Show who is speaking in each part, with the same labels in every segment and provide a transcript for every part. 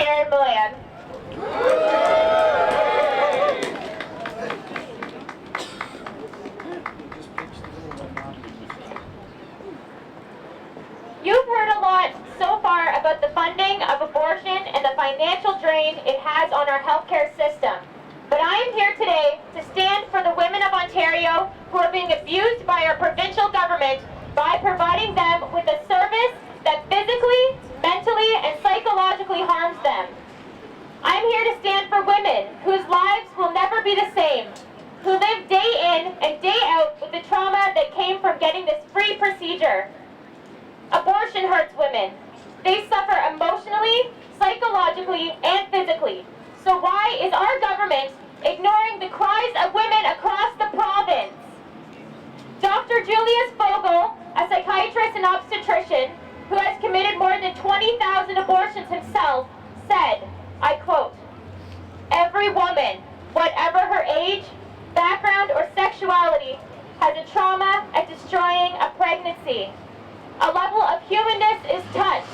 Speaker 1: Sharon Milan. You've heard a lot so far about the funding of abortion and the financial drain it has on our healthcare system. But I am here today to stand for the women of Ontario who are being abused by our provincial government by providing them with a service that physically, mentally, and psychologically harms them. I'm here to stand for women whose lives will never be the same, who live day in and day out with the trauma that came from getting this free procedure. Abortion hurts women. They suffer emotionally, psychologically, and physically. So why is our government ignoring the cries of women across the province? Dr. Julius Vogel, a psychiatrist and obstetrician who has committed more than 20,000 abortions himself, said, I quote, "Every woman, whatever her age, background, or sexuality, has a trauma at destroying a pregnancy. A level of humanness is touched.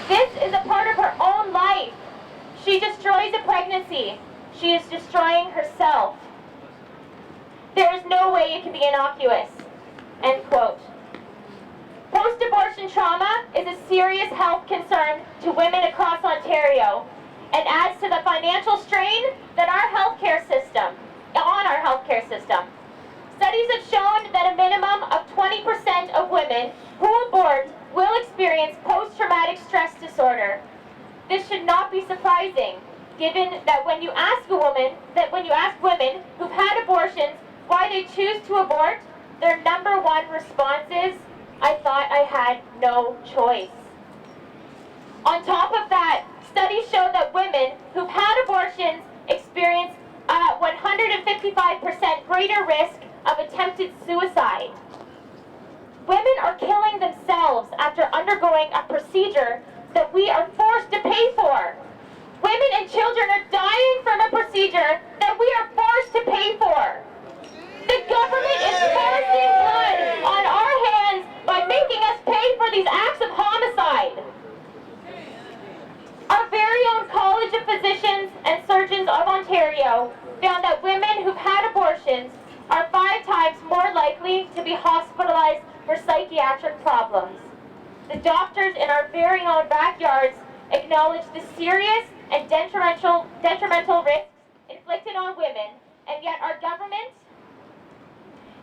Speaker 1: This is a part of her own life. She destroys a pregnancy. She is destroying herself. There is no way it can be innocuous." End quote. Post-abortion trauma is a serious health concern to women across Ontario and adds to the financial strain that on our healthcare system. Studies have shown that a minimum of 20% of women who abort will experience post-traumatic stress disorder. This should not be surprising, given that when you ask women who've had abortions why they choose to abort, their number one response is, "I thought I had no choice." On top of that, studies show that women who've had abortions experience a 155% greater risk of attempted suicide. Women are killing themselves after undergoing a procedure that we are forced to pay for. Women and children are dying from a procedure that we are forced to pay for. The government is forcing blood on our hands by making us pay for these acts of homicide. Our very own College of Physicians and Surgeons of Ontario found that women who've had abortions are 5 times more likely to be hospitalized for psychiatric problems. The doctors in our very own backyards acknowledge the serious and detrimental risks inflicted on women, and yet our government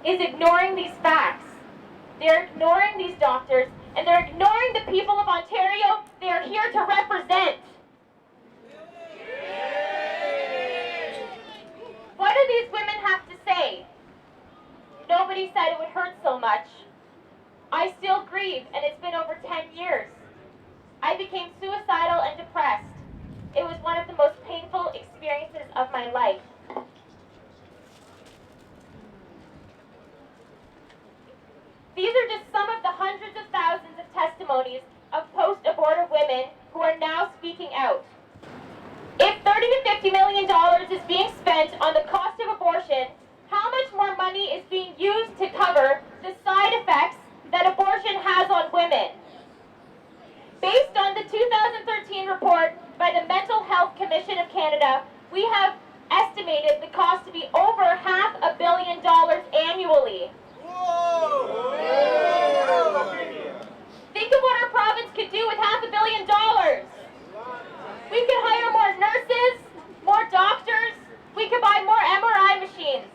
Speaker 1: is ignoring these facts. They're ignoring these doctors, and they're ignoring the people of Ontario they are here to represent. What do these women have to say? Nobody said it would hurt so much. I still grieve, and it's been over 10 years. I became suicidal and depressed. It was one of the most painful experiences of my life. These are just some of the hundreds of thousands of testimonies of post-abortive women who are now speaking out. If $30 to $50 million is being spent on the cost of abortion, how much more money is being used to cover the side effects that abortion has on women? Based on the 2013 report by the Mental Health Commission of Canada, we have estimated the cost to be over $500 million annually. Think of what our province could do with $500 million. We could hire more nurses, more doctors, we could buy more MRI machines.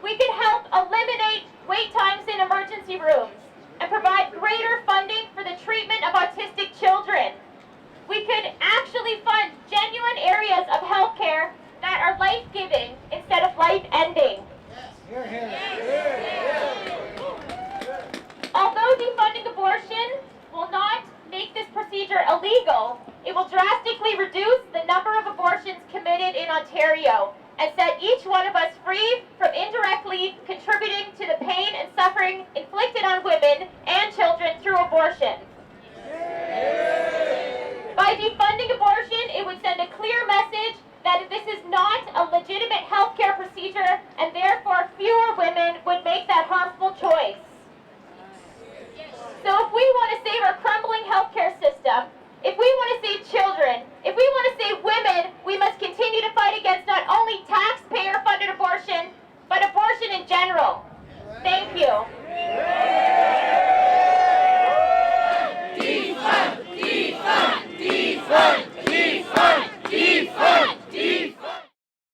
Speaker 1: We could help eliminate wait times in emergency rooms and provide greater funding for the treatment of autistic children. We could actually fund genuine areas of healthcare that are life-giving instead of life-ending. Although defunding abortion will not make this procedure illegal, it will drastically reduce the number of abortions committed in Ontario and set each one of us free from indirectly contributing to the pain and suffering inflicted on women and children through abortion. By defunding abortion, it would send a clear message that this is not a legitimate healthcare procedure, and therefore fewer women would make that harmful choice. So if we want to save our crumbling healthcare system, if we want to save children, if we want to save Thank you.